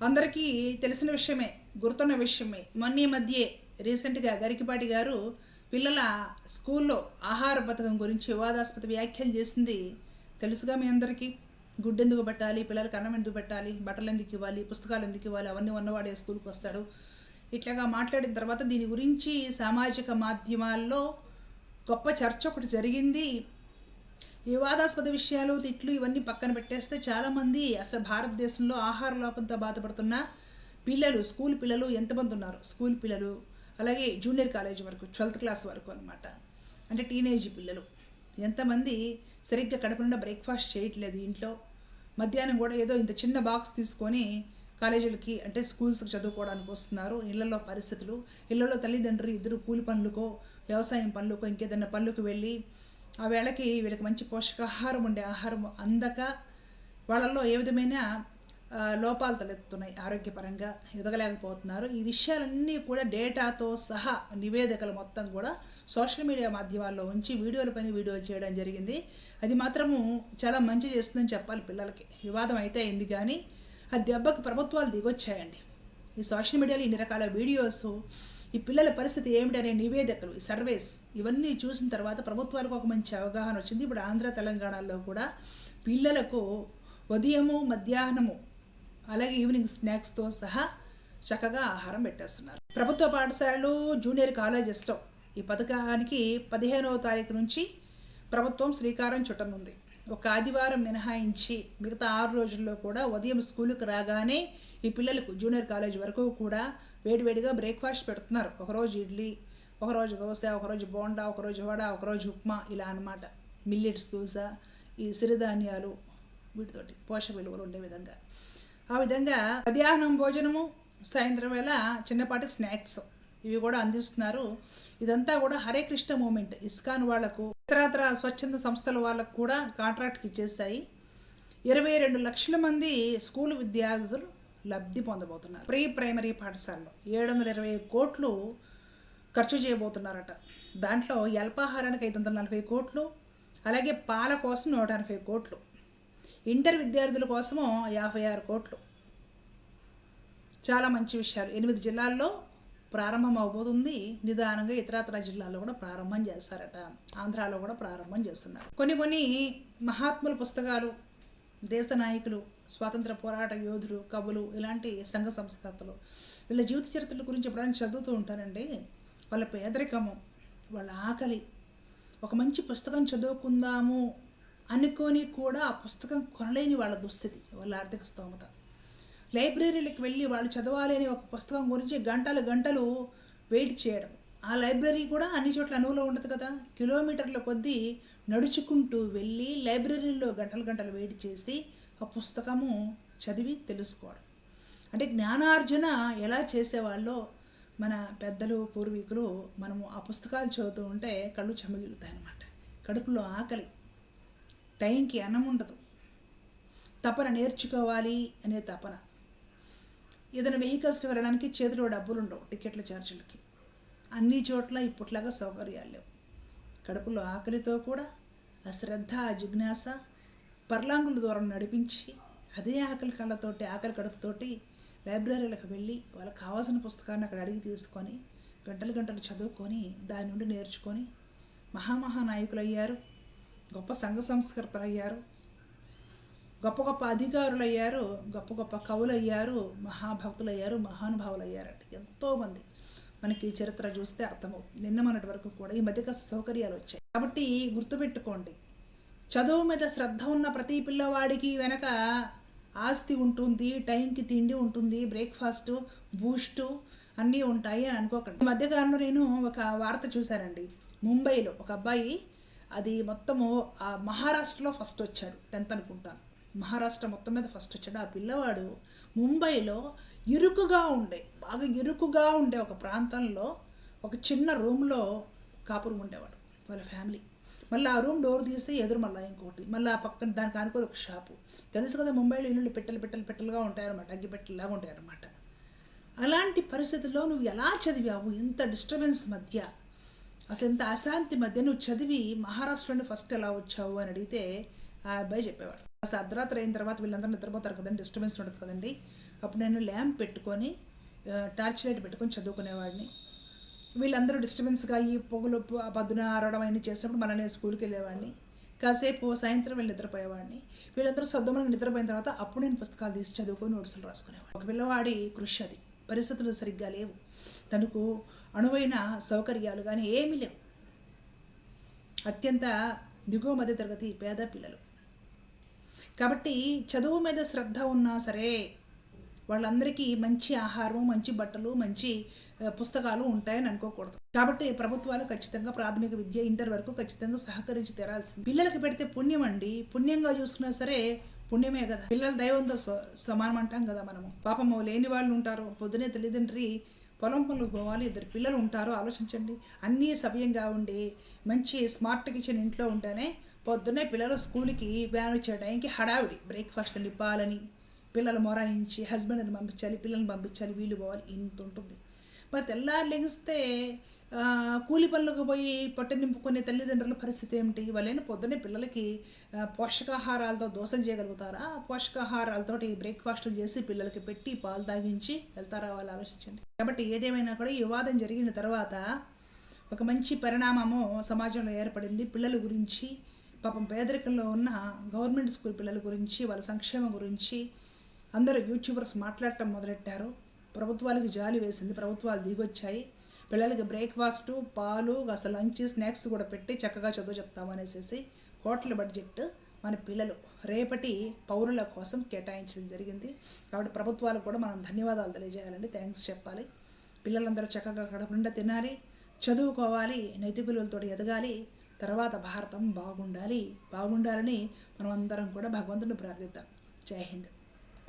అందరికీ తెలిసిన విషయమే, గుర్తున్న విషయమే. మొన్న మధ్యే రీసెంట్గా గరికిపాటి గారు పిల్లల స్కూల్లో ఆహార పథకం గురించి వివాదాస్పద వ్యాఖ్యలు చేసింది తెలుసుగా మీ అందరికీ. గుడ్డు ఎందుకు పెట్టాలి, పిల్లలకి అన్నం ఎందుకు పెట్టాలి, బట్టలు ఎందుకు ఇవ్వాలి, పుస్తకాలు ఎందుకు ఇవ్వాలి, అవన్నీ ఉన్నవాడే స్కూల్కి వస్తాడు, ఇట్లాగా మాట్లాడిన తర్వాత దీని గురించి సామాజిక మాధ్యమాల్లో గొప్ప చర్చ ఒకటి జరిగింది. వివాదాస్పద విషయాలు, తిట్లు ఇవన్నీ పక్కన పెట్టేస్తే చాలామంది అసలు భారతదేశంలో ఆహార లోపంతో బాధపడుతున్న పిల్లలు, స్కూల్ పిల్లలు ఎంతమంది ఉన్నారు, స్కూల్ పిల్లలు అలాగే జూనియర్ కాలేజ్ వరకు 12th క్లాస్ వరకు అనమాట. అంటే టీనేజ్ పిల్లలు ఎంతమంది సరిగ్గా కడుపు నిండా బ్రేక్ఫాస్ట్ చేయట్లేదు ఇంట్లో. మధ్యాహ్నం కూడా ఏదో ఇంత చిన్న బాక్స్ తీసుకొని కాలేజీలకి అంటే స్కూల్స్కి చదువుకోవడానికి వస్తున్నారు. ఇళ్లలో పరిస్థితులు, ఇళ్లలో తల్లిదండ్రులు ఇద్దరు కూలి పనులకో వ్యవసాయం పనులకో ఇంకేదన్నా పనులకు వెళ్ళి ఆ వేళకి వీళ్ళకి మంచి పోషకాహారం ఉండే ఆహారం అందక వాళ్ళల్లో ఏ విధమైన లోపాలు తలెత్తుతున్నాయి, ఆరోగ్యపరంగా ఎదగలేకపోతున్నారు. ఈ విషయాలన్నీ కూడా డేటాతో సహా నివేదికలు మొత్తం కూడా సోషల్ మీడియా మాధ్యమాల్లో ఉంచి వీడియోలు చేయడం జరిగింది. అది మాత్రము చాలా మంచి చేస్తుందని చెప్పాలి. పిల్లలకి వివాదం అయితే అయింది, కానీ ఆ దెబ్బకి ప్రభుత్వాలు దిగొచ్చాయండి. ఈ సోషల్ మీడియాలో ఇన్ని రకాల వీడియోస్, ఈ పిల్లల పరిస్థితి ఏమిటనే నివేదికలు, ఈ సర్వేస్ ఇవన్నీ చూసిన తర్వాత ప్రభుత్వాలకు ఒక మంచి అవగాహన వచ్చింది. ఇప్పుడు ఆంధ్ర తెలంగాణలో కూడా పిల్లలకు ఉదయము మధ్యాహ్నము అలాగే ఈవినింగ్ స్నాక్స్తో సహా చక్కగా ఆహారం పెట్టేస్తున్నారు. ప్రభుత్వ పాఠశాలలు, జూనియర్ కాలేజెస్లో ఈ పథకానికి 15వ తారీఖు నుంచి ప్రభుత్వం శ్రీకారం చుట్టనుంది. ఒక ఆదివారం మినహాయించి మిగతా 6 రోజుల్లో కూడా ఉదయం స్కూలుకి రాగానే ఈ పిల్లలకు జూనియర్ కాలేజ్ వరకు కూడా వేడివేడిగా బ్రేక్ఫాస్ట్ పెడుతున్నారు. ఒకరోజు ఇడ్లీ, ఒకరోజు దోశ, ఒకరోజు బోండా, ఒకరోజు వడ, ఒకరోజు ఉప్మా, ఇలా అనమాట. మిల్లెట్స్ దోశ, ఈ సిరిధాన్యాలు వీటితోటి పోషక విలువలు ఉండే విధంగా. ఆ విధంగా మధ్యాహ్నం భోజనము, సాయంత్రం వేళ చిన్నపాటి స్నాక్స్ ఇవి కూడా అందిస్తున్నారు. ఇదంతా కూడా హరే కృష్ణ మూమెంట్ ఇస్కాన్ వాళ్లకు, ఇతరత్ర స్వచ్ఛంద సంస్థల వాళ్ళకు కూడా కాంట్రాక్ట్కి ఇచ్చేసాయి. 22 లక్షల మంది స్కూల్ విద్యార్థులు లబ్ధి పొందబోతున్నారు. ప్రైమరీ పాఠశాలలో 720 కోట్లు ఖర్చు చేయబోతున్నారట. దాంట్లో అల్పాహారానికి 540 కోట్లు, అలాగే పాల కోసం 180 కోట్లు, ఇంటర్ విద్యార్థుల కోసము 56 కోట్లు. చాలా మంచి విషయాలు. 8 జిల్లాల్లో ప్రారంభం అవబోతుంది. నిదానంగా ఇతరత్ర జిల్లాల్లో కూడా ప్రారంభం చేస్తారట. ఆంధ్రాలో కూడా ప్రారంభం చేస్తున్నారు. కొన్ని మహాత్ముల పుస్తకాలు, దేశ నాయకులు, స్వాతంత్ర పోరాట యోధులు, కవులు, ఇలాంటి సంఘ సంస్కర్తలు వీళ్ళ జీవిత చరిత్రల గురించి ఎప్పుడైనా చదువుతూ ఉంటానండి. వాళ్ళ పేదరికము, వాళ్ళ ఆకలి, ఒక మంచి పుస్తకం చదువుకుందాము అనుకొని కూడా ఆ పుస్తకం కొనలేని వాళ్ళ దుస్థితి, వాళ్ళ ఆర్థిక స్తోమత. లైబ్రరీలకు వెళ్ళి వాళ్ళు చదవాలి అనే ఒక పుస్తకం గురించి గంటలు వెయిట్ చేయడం. ఆ లైబ్రరీ కూడా అన్ని చోట్ల అనువులో ఉండదు కదా. కిలోమీటర్ల కొద్దీ నడుచుకుంటూ వెళ్ళి లైబ్రరీలో గంటలు వెయిట్ చేసి ఆ పుస్తకము చదివి తెలుసుకోవడం. అంటే జ్ఞానార్జన ఎలా చేసేవాళ్ళో మన పెద్దలు, పూర్వీకులు. మనము ఆ పుస్తకాలు చదువుతూ ఉంటే కళ్ళు చెమ్మగిలుతాయి అన్నమాట. కడుపులో ఆకలి, టైంకి అన్నం ఉండదు, తపన నేర్చుకోవాలి అనే తపన. ఏదైనా వెహికల్స్ వెళ్ళడానికి చేతిలో డబ్బులు ఉండవు, టికెట్ల ఛార్జీలకి. అన్ని చోట్ల ఇప్పట్లాగా సౌకర్యాలు లేవు. కడుపులో ఆకలితో కూడా అశ్రద్ధ, జిజ్ఞాస పర్లాంగుల దూరం నడిపించి అదే ఆకలి కళ్ళతోటి, ఆకలి కడుపుతోటి లైబ్రరీలకు వెళ్ళి వాళ్ళకి కావాల్సిన పుస్తకాన్ని అక్కడ అడిగి తీసుకొని గంటలు చదువుకొని దాని నుండి నేర్చుకొని మహానాయకులు అయ్యారు, గొప్ప సంఘ సంస్కర్తలు అయ్యారు, గొప్ప అధికారులు అయ్యారు, గొప్ప కవులు అయ్యారు, మహాభక్తులు అయ్యారు, మహానుభావులు అయ్యారంట ఎంతోమంది. మనకి చరిత్ర చూస్తే అర్థమవుతుంది. నిన్న మొన్నటి వరకు కూడా ఈ మధ్య కాస్త సౌకర్యాలు వచ్చాయి. కాబట్టి గుర్తుపెట్టుకోండి, చదువు మీద శ్రద్ధ ఉన్న ప్రతి పిల్లవాడికి వెనక ఆస్తి ఉంటుంది, టైంకి తిండి ఉంటుంది, బ్రేక్ఫాస్టు, బూస్టు అన్నీ ఉంటాయి అని అనుకోకండి. ఈ మధ్యకాలంలో నేను ఒక వార్త చూశానండి. ముంబైలో ఒక అబ్బాయి, అది మొత్తము మహారాష్ట్రలో ఫస్ట్ వచ్చాడు, 10th అనుకుంటాను. మహారాష్ట్ర మొత్తం మీద ఫస్ట్ వచ్చాడు. ఆ పిల్లవాడు ముంబైలో బాగా ఇరుకుగా ఉండే ఒక ప్రాంతంలో ఒక చిన్న రూమ్లో కాపురం ఉండేవాడు వాళ్ళ ఫ్యామిలీ. మళ్ళీ ఆ రూమ్ డోర్ తీస్తే ఎదురు మళ్ళీ ఇంకోటి, మళ్ళీ ఆ పక్కన దానికి ఆనుకొని ఒక షాపు. తెలుసు కదా ముంబైలో ఇల్లు పెట్టెలుగా ఉంటాయన్నమాట, అగ్గిపెట్టెలాగా ఉంటాయన్నమాట. అలాంటి పరిస్థితుల్లో నువ్వు ఎలా చదివావు, ఎంత డిస్టర్బెన్స్ మధ్య, అసలు ఎంత అశాంతి మధ్య నువ్వు చదివి మహారాష్ట్రలోని ఫస్ట్ ఎలా వచ్చావు అని అడిగితే ఆ అబ్బాయి చెప్పేవాడు. అసలు అర్ధరాత్రి అయిన తర్వాత వీళ్ళందరూ నిద్రపోతారు కదండి, డిస్టర్బెన్స్ ఉండదు కదండి, అప్పుడు నేను ల్యాంప్ పెట్టుకొని టార్చ్ లైట్ పెట్టుకొని చదువుకునేవాడిని. వీళ్ళందరూ డిస్టర్బెన్స్గా ఈ పొగలు పొద్దున ఆరడం అవన్నీ చేసినప్పుడు మళ్ళీ నేను స్కూల్కి వెళ్ళేవాడిని. కాసేపు సాయంత్రం వెళ్ళి నిద్రపోయేవాడిని. వీళ్ళందరూ సొద్దుమని నిద్రపోయిన తర్వాత అప్పుడు నేను పుస్తకాలు తీసి చదువుకొని నోట్సులు రాసుకునేవాడిని. ఒక పిల్లవాడి కృషి అది. పరిస్థితులు సరిగ్గా లేవు, తనకు అణువైన సౌకర్యాలు కానీ ఏమీ లేవు. అత్యంత దిగువ మధ్య తరగతి పేద పిల్లలు. కాబట్టి చదువు మీద శ్రద్ధ ఉన్నా సరే వాళ్ళందరికీ మంచి ఆహారం, మంచి బట్టలు, మంచి పుస్తకాలు ఉంటాయని అనుకోకూడదు. కాబట్టి ప్రభుత్వాలు ఖచ్చితంగా ప్రాథమిక విద్య ఇంటర్ వరకు ఖచ్చితంగా సహకరించి తెరాల్సింది. పిల్లలకి పెడితే పుణ్యం అండి. పుణ్యంగా చూసుకున్నా సరే పుణ్యమే కదా. పిల్లలు దైవంతో సమానం అంటాం కదా మనము. పాపము లేని వాళ్ళు ఉంటారు. పొద్దునే తల్లిదండ్రి పొలం పనులకు పోవాలి, 2 పిల్లలు ఉంటారు. ఆలోచించండి. అన్నీ సవ్యంగా ఉండి మంచి స్మార్ట్ కిచెన్ ఇంట్లో ఉంటేనే పొద్దున్నే పిల్లలు స్కూల్కి వ్యాన్ వచ్చే టైంకి హడావిడి బ్రేక్ఫాస్ట్ నింపాలని, పిల్లలు మొరాయించి హస్బెండ్ని పంపించాలి, పిల్లల్ని పంపించాలి, వీళ్ళు పోవాలి, ఇంత ఉంటుంది. మరి తెల్లారు లెగిస్తే కూలి పనులకు పోయి పొట్ట నింపుకునే తల్లిదండ్రుల పరిస్థితి ఏమిటి? వాళ్ళైనా పొద్దున్నే పిల్లలకి పోషకాహారాలతో దోశలు చేయగలుగుతారా? పోషకాహారాలతోటి బ్రేక్ఫాస్టులు చేసి పిల్లలకి పెట్టి పాలు తాగించి వెళ్తారా? వాళ్ళు ఆలోచించండి. కాబట్టి ఏదేమైనా కూడా ఈ వివాదం జరిగిన తర్వాత ఒక మంచి పరిణామము సమాజంలో ఏర్పడింది. పిల్లల గురించి, పాపం పేదరికంలో ఉన్న గవర్నమెంట్ స్కూల్ పిల్లల గురించి, వాళ్ళ సంక్షేమం గురించి అందరూ యూట్యూబర్స్ మాట్లాడటం మొదలెట్టారు. ప్రభుత్వాలకు జాలి వేసింది. ప్రభుత్వాలు దిగొచ్చాయి. పిల్లలకి బ్రేక్ఫాస్టు, పాలు, అసలు లంచ్, స్నాక్స్ కూడా పెట్టి చక్కగా చదువు చెప్తామనేసి కోట్ల బడ్జెట్ మన పిల్లలు రేపటి పౌరుల కోసం కేటాయించడం జరిగింది. కాబట్టి ప్రభుత్వాలకు కూడా మనం ధన్యవాదాలు తెలియజేయాలండి, థ్యాంక్స్ చెప్పాలి. పిల్లలందరూ చక్కగా కడుపు నిండా తినాలి, చదువుకోవాలి, నైతిక విలువలతో ఎదగాలి. తర్వాత భారతం బాగుండాలని మనం అందరం కూడా భగవంతుని ప్రార్థిద్దాం. జై హింద్.